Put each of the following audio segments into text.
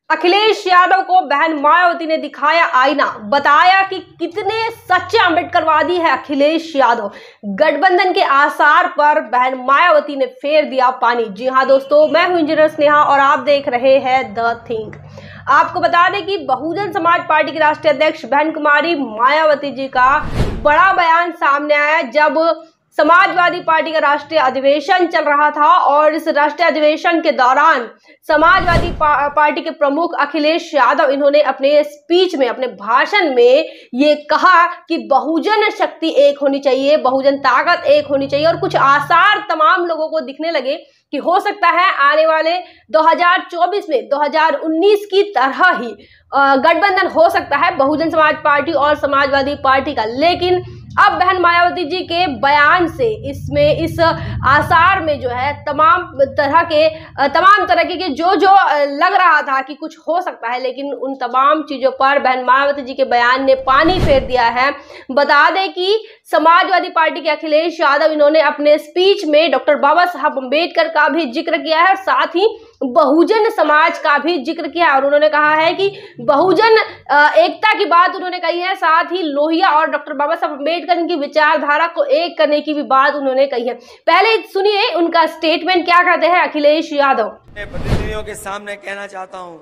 अखिलेश यादव को बहन मायावती ने दिखाया आईना, बताया कि कितने सच्चे अम्बेडकरवादी है अखिलेश यादव। गठबंधन के आसार पर बहन मायावती ने फेर दिया पानी। जी हां दोस्तों, मैं हूं इंजीनियर स्नेहा और आप देख रहे हैं द थिंक। आपको बता दें कि बहुजन समाज पार्टी की राष्ट्रीय अध्यक्ष बहन कुमारी मायावती जी का बड़ा बयान सामने आया जब समाजवादी पार्टी का राष्ट्रीय अधिवेशन चल रहा था और इस राष्ट्रीय अधिवेशन के दौरान समाजवादी पार्टी के प्रमुख अखिलेश यादव इन्होंने अपने स्पीच में, अपने भाषण में ये कहा कि बहुजन शक्ति एक होनी चाहिए, बहुजन ताकत एक होनी चाहिए और कुछ आसार तमाम लोगों को दिखने लगे कि हो सकता है आने वाले 2024 में 2019 की तरह ही गठबंधन हो सकता है बहुजन समाज पार्टी और समाजवादी पार्टी का। लेकिन अब बहन मायावती जी के बयान से इस आसार में जो है तमाम तरह के जो लग रहा था कि कुछ हो सकता है, लेकिन उन तमाम चीजों पर बहन मायावती जी के बयान ने पानी फेर दिया है। बता दें कि समाजवादी पार्टी के अखिलेश यादव इन्होंने अपने स्पीच में डॉक्टर बाबा साहब अम्बेडकर का भी जिक्र किया है और साथ ही बहुजन समाज का भी जिक्र किया और उन्होंने कहा है कि बहुजन एकता की बात उन्होंने कही है, साथ ही लोहिया और डॉक्टर बाबा साहब अम्बेडकर की विचारधारा को एक करने की भी बात उन्होंने कही है। पहले सुनिए उनका स्टेटमेंट क्या कहते हैं अखिलेश यादव। प्रतिनिधियों के सामने कहना चाहता हूं,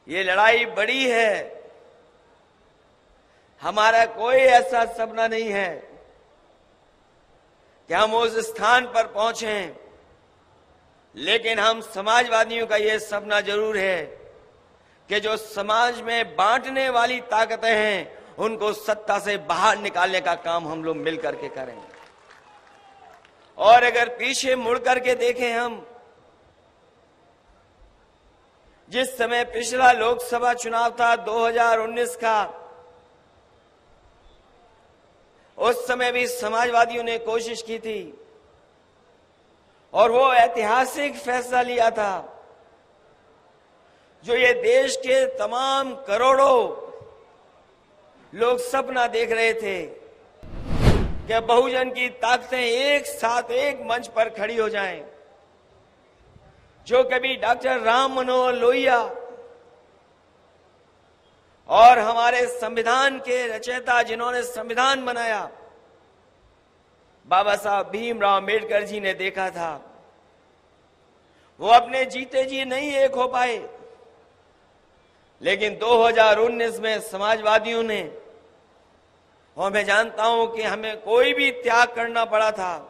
ये लड़ाई बड़ी है, हमारा कोई ऐसा सपना नहीं है कि हम उस स्थान पर पहुंचे, लेकिन हम समाजवादियों का यह सपना जरूर है कि जो समाज में बांटने वाली ताकतें हैं उनको सत्ता से बाहर निकालने का काम हम लोग मिलकर के करें। और अगर पीछे मुड़ करके देखें हम, जिस समय पिछला लोकसभा चुनाव था 2019 का, उस समय भी समाजवादियों ने कोशिश की थी और वो ऐतिहासिक फैसला लिया था जो ये देश के तमाम करोड़ों लोग सपना देख रहे थे कि बहुजन की ताकतें एक साथ एक मंच पर खड़ी हो जाएं। जो कभी डॉक्टर राम मनोहर लोहिया और हमारे संविधान के रचयिता जिन्होंने संविधान बनाया बाबा साहब भीमराव अम्बेडकर जी ने देखा था, वो अपने जीते जी नहीं एक हो पाए, लेकिन 2019 में समाजवादियों ने, और मैं जानता हूं कि हमें कोई भी त्याग करना पड़ा था,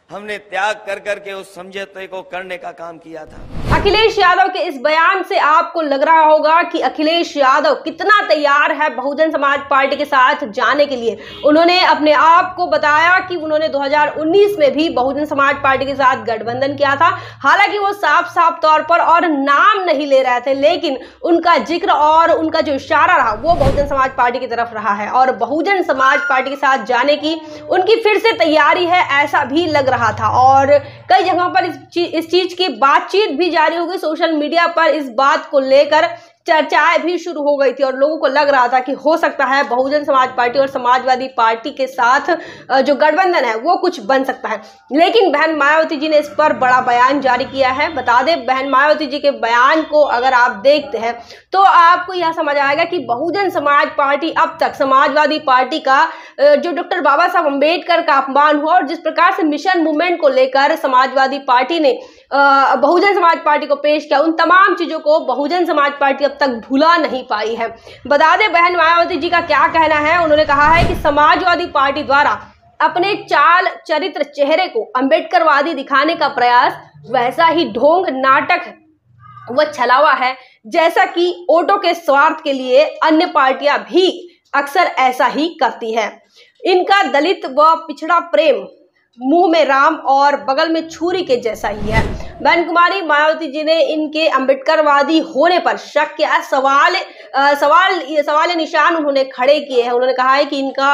हमने त्याग कर करके उस समझौते को करने का काम किया था। अखिलेश यादव के इस बयान से आपको लग रहा होगा कि अखिलेश यादव कितना तैयार है बहुजन समाज पार्टी के साथ जाने के लिए। उन्होंने अपने आप को बताया कि उन्होंने 2019 में भी बहुजन समाज पार्टी के साथ गठबंधन किया था। हालांकि वो साफ साफ तौर पर और नाम नहीं ले रहे थे, लेकिन उनका जिक्र और उनका जो इशारा रहा वो बहुजन समाज पार्टी की तरफ रहा है और बहुजन समाज पार्टी के साथ जाने की उनकी फिर से तैयारी है, ऐसा भी लग रहा था। और कई जगहों पर इस चीज की बातचीत भी जारी हो गई। सोशल मीडिया पर इस बात को लेकर चर्चाएं भी शुरू हो गई थी और लोगों को लग रहा था कि हो सकता है बहुजन समाज पार्टी और समाजवादी पार्टी के साथ जो गठबंधन है वो कुछ बन सकता है। लेकिन बहन मायावती जी ने इस पर बड़ा बयान जारी किया है। बता दें, बहन मायावती जी के बयान को अगर आप देखते हैं तो आपको यह समझ आएगा कि बहुजन समाज पार्टी अब तक समाजवादी पार्टी का जो डॉक्टर बाबा साहब अम्बेडकर का अपमान हुआ और जिस प्रकार से मिशन मूवमेंट को लेकर समाजवादी पार्टी ने बहुजन समाज पार्टी को पेश किया, उन तमाम चीजों को बहुजन समाज पार्टी अब तक भुला नहीं पाई है। बता दें, बहन मायावती जी का क्या कहना है। उन्होंने कहा है कि समाजवादी पार्टी द्वारा अपने चाल चरित्र चेहरे को अम्बेडकरवादी दिखाने का प्रयास वैसा ही ढोंग नाटक व छलावा है जैसा कि वोटों के स्वार्थ के लिए अन्य पार्टियां भी अक्सर ऐसा ही करती है। इनका दलित व पिछड़ा प्रेम मुंह में राम और बगल में छुरी के जैसा ही है। बहन कुमारी मायावती जी ने इनके अम्बेडकरवादी होने पर शक किया, सवाल निशान उन्होंने खड़े किए हैं। उन्होंने कहा है कि इनका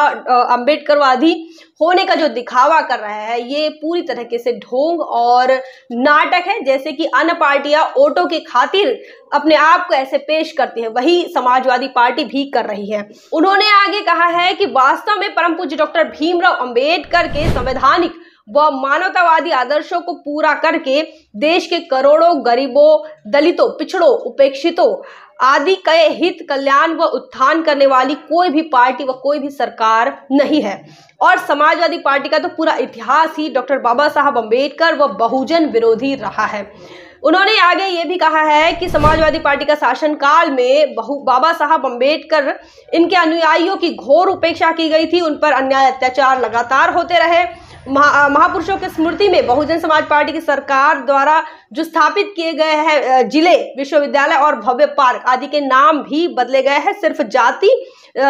अम्बेडकरवादी होने का जो दिखावा कर रहा है ये पूरी तरीके से ढोंग और नाटक है, जैसे कि अन्य पार्टियां वोटों की खातिर अपने आप को ऐसे पेश करती है, वही समाजवादी पार्टी भी कर रही है। उन्होंने आगे कहा है कि वास्तव में परम पूज्य डॉक्टर भीमराव अंबेडकर के संवैधानिक वह मानवतावादी आदर्शों को पूरा करके देश के करोड़ों गरीबों, दलितों, पिछड़ों, उपेक्षितों आदि के हित, कल्याण व उत्थान करने वाली कोई भी पार्टी व कोई भी सरकार नहीं है। और समाजवादी पार्टी का तो पूरा इतिहास ही डॉक्टर बाबा साहब अम्बेडकर व बहुजन विरोधी रहा है। उन्होंने आगे ये भी कहा है कि समाजवादी पार्टी का शासनकाल में बाबा साहब अम्बेडकर, इनके अनुयायियों की घोर उपेक्षा की गई थी, उन पर अन्याय अत्याचार लगातार होते रहे। महापुरुषों की स्मृति में बहुजन समाज पार्टी की सरकार द्वारा जो स्थापित किए गए हैं जिले, विश्वविद्यालय और भव्य पार्क आदि के नाम भी बदले गए हैं, सिर्फ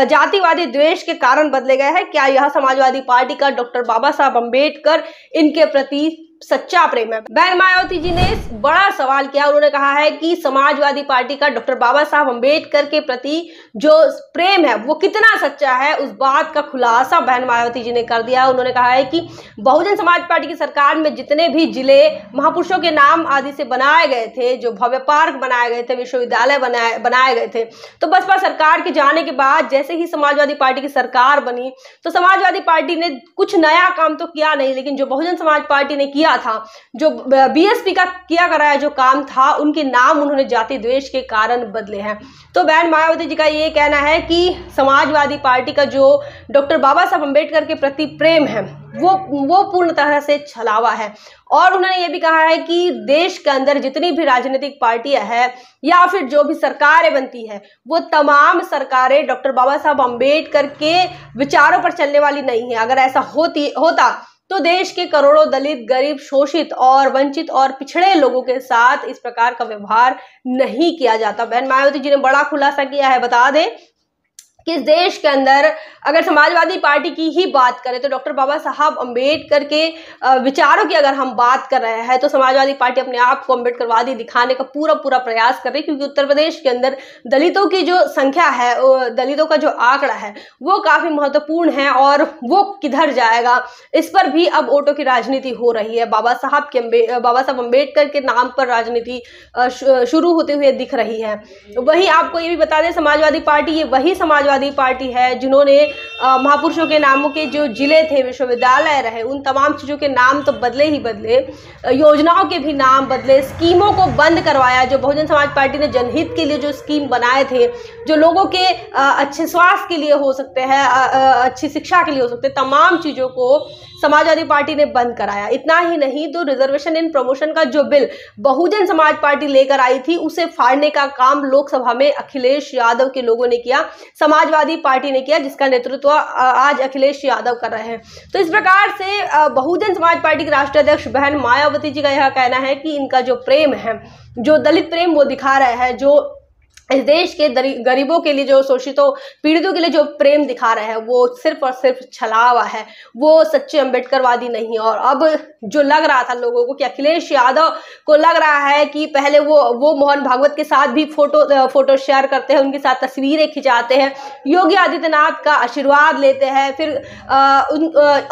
जातिवादी द्वेष के कारण बदले गए हैं। क्या यह समाजवादी पार्टी का डॉक्टर बाबा साहब अम्बेडकर इनके प्रति सच्चा प्रेम है? बहन मायावती जी ने बड़ा सवाल किया। उन्होंने कहा है कि समाजवादी पार्टी का डॉक्टर बाबा साहब अम्बेडकर के प्रति जो प्रेम है वो कितना सच्चा है, उस बात का खुलासा बहन मायावती जी ने कर दिया। उन्होंने कहा है कि बहुजन समाज पार्टी की सरकार में जितने भी जिले महापुरुषों के नाम आदि से बनाए गए थे, जो भव्य पार्क बनाए गए थे, विश्वविद्यालय बनाए गए थे, तो बसपा सरकार के जाने के बाद जैसे ही समाजवादी पार्टी की सरकार बनी तो समाजवादी पार्टी ने कुछ नया काम तो किया नहीं, लेकिन जो बहुजन समाज पार्टी ने किया था, जो बीएसपी का किया कराया जो काम था, उनके नाम उन्होंने जाति द्वेष के कारण बदले हैं। तो बहन मायावती जी का ये कहना है कि समाजवादी पार्टी का जो डॉक्टर बाबा साहब अम्बेडकर के प्रति प्रेम है वो पूर्ण तरह से छलावा है। और उन्होंने ये भी कहा है कि देश के अंदर जितनी भी राजनीतिक पार्टियां हैं या फिर जो भी सरकारें बनती है, वो तमाम सरकारें डॉक्टर बाबा साहब अम्बेडकर के विचारों पर चलने वाली नहीं है। अगर ऐसा होता तो देश के करोड़ों दलित, गरीब, शोषित और वंचित और पिछड़े लोगों के साथ इस प्रकार का व्यवहार नहीं किया जाता। बहन मायावती जी ने बड़ा खुलासा किया है। बता दें कि इस देश के अंदर अगर समाजवादी पार्टी की ही बात करें तो डॉक्टर बाबा साहब अम्बेडकर के विचारों की अगर हम बात कर रहे हैं तो समाजवादी पार्टी अपने आप को अम्बेडकरवादी दिखाने का पूरा प्रयास कर रही है, क्योंकि उत्तर प्रदेश के अंदर दलितों की जो संख्या है, दलितों का जो आंकड़ा है वो काफी महत्वपूर्ण है और वो किधर जाएगा इस पर भी अब वोटों की राजनीति हो रही है। बाबा साहब अम्बेडकर के नाम पर राजनीति शुरू होते हुए दिख रही है। वही आपको ये भी बता दें, समाजवादी पार्टी ये वही समाजवादी पार्टी है जिन्होंने महापुरुषों के नामों के जो जिले थे, विश्वविद्यालय रहे, उन तमाम चीजों के नाम तो बदले ही बदले, योजनाओं के भी नाम बदले, स्कीमों को बंद करवाया। जो बहुजन समाज पार्टी ने जनहित के लिए जो स्कीम बनाए थे, जो लोगों के अच्छे स्वास्थ्य के लिए हो सकते हैं, अच्छी शिक्षा के लिए हो सकते हैं, तमाम चीजों को समाजवादी पार्टी ने बंद कराया। इतना ही नहीं तो रिजर्वेशन इन प्रमोशन का जो बिल बहुजन समाज पार्टी लेकर आई थी, उसे फाड़ने का काम लोकसभा में अखिलेश यादव के लोगों ने किया, समाजवादी पार्टी ने किया, जिसका नेतृत्व आज अखिलेश यादव कर रहे हैं। तो इस प्रकार से बहुजन समाज पार्टी के राष्ट्रीय अध्यक्ष बहन मायावती जी का यह कहना है कि इनका जो प्रेम है, जो दलित प्रेम वो दिखा रहे हैं, जो इस देश के गरीबों के लिए, जो शोषितों पीड़ितों के लिए जो प्रेम दिखा रहे हैं, वो सिर्फ और सिर्फ छलावा है, वो सच्चे अम्बेडकरवादी नहीं है। और अब जो लग रहा था लोगों को कि अखिलेश यादव को लग रहा है कि पहले वो मोहन भागवत के साथ भी फोटो शेयर करते हैं, उनके साथ तस्वीरें खिंचाते हैं, योगी आदित्यनाथ का आशीर्वाद लेते हैं, फिर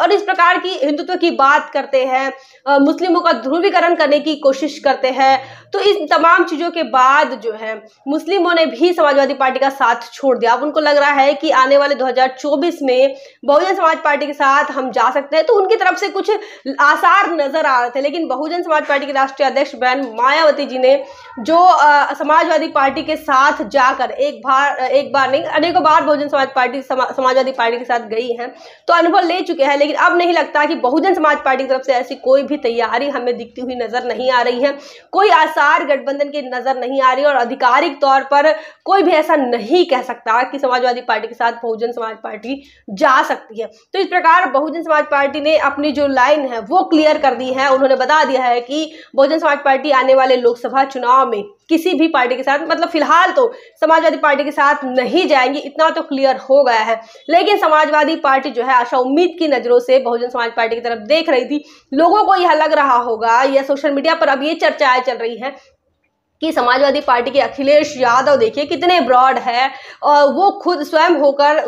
और इस प्रकार की हिंदुत्व की बात करते हैं, मुस्लिमों का ध्रुवीकरण करने की कोशिश करते हैं। तो इन तमाम चीजों के बाद जो है मुस्लिमों ने भी समाजवादी पार्टी का साथ छोड़ दिया। अब उनको लग रहा है कि आने वाले 2024 में बहुजन समाज पार्टी के साथ हम जा सकते हैं, तो उनकी तरफ से कुछ आसार नजर आ रहे थे। लेकिन बहुजन समाज पार्टी के राष्ट्रीय अध्यक्ष बहन मायावती जी ने जो समाजवादी पार्टी के साथ जाकर एक बार नहीं अनेकों बार बहुजन समाज पार्टी समाजवादी पार्टी के साथ गई हैं, तो अनुभव ले चुके हैं। लेकिन अब नहीं लगता कि बहुजन समाज पार्टी की तरफ से ऐसी कोई भी तैयारी हमें दिखती हुई नजर नहीं आ रही है, कोई आसार गठबंधन की नजर नहीं आ रही और आधिकारिक तौर पर कोई भी ऐसा नहीं कह सकता कि समाजवादी पार्टी के साथ बहुजन समाज पार्टी जा सकती है। तो इस प्रकार बहुजन समाज पार्टी ने अपनी जो लाइन है वो क्लियर कर दी है। उन्होंने बता दिया है कि बहुजन समाज पार्टी आने वाले लोकसभा चुनाव में किसी भी पार्टी के साथ, मतलब फिलहाल तो समाजवादी पार्टी के साथ नहीं जाएंगे, इतना तो क्लियर हो गया है। लेकिन समाजवादी पार्टी जो है आशा उम्मीद की नजरों से बहुजन समाज पार्टी की तरफ देख रही थी। लोगों को यह लग रहा होगा, या सोशल मीडिया पर अब ये चर्चाएं चल रही है कि समाजवादी पार्टी के अखिलेश यादव देखिए कितने ब्रॉड है और वो खुद स्वयं होकर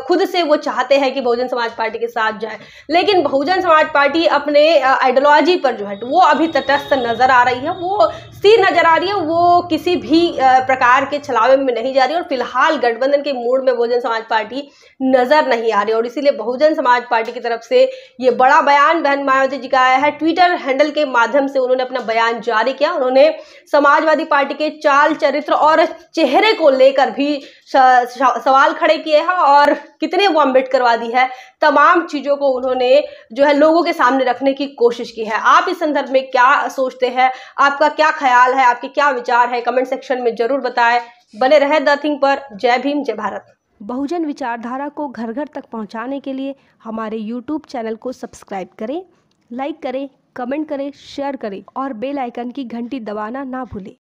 खुद से वो चाहते हैं कि बहुजन समाज पार्टी के साथ जाए, लेकिन बहुजन समाज पार्टी अपने आइडियोलॉजी पर जो है वो अभी तटस्थ नजर आ रही है, वो स्थिर नजर आ रही है, वो किसी भी प्रकार के छलावे में नहीं जा रही है और फिलहाल गठबंधन के मूड में बहुजन समाज पार्टी नजर नहीं आ रही और इसीलिए बहुजन समाज पार्टी की तरफ से ये बड़ा बयान बहन मायावती जी का आया है। ट्विटर हैंडल के माध्यम से उन्होंने अपना बयान जारी किया। उन्होंने समाजवादी पार्टी के चाल चरित्र और चेहरे को लेकर भी सवाल खड़े किए हैं और कितने वो अम्बेडकरवादी है, तमाम चीजों को उन्होंने जो है लोगों के सामने रखने की कोशिश की है। आप इस संदर्भ में क्या सोचते हैं, आपका क्या ख्याल है, आपके क्या विचार है, कमेंट सेक्शन में जरूर बताएं। बने रहे द थिंग पर। जय भीम, जय भारत। बहुजन विचारधारा को घर घर तक पहुंचाने के लिए हमारे YouTube चैनल को सब्सक्राइब करें, लाइक करें, कमेंट करें, शेयर करें और बेल आइकन की घंटी दबाना ना भूलें।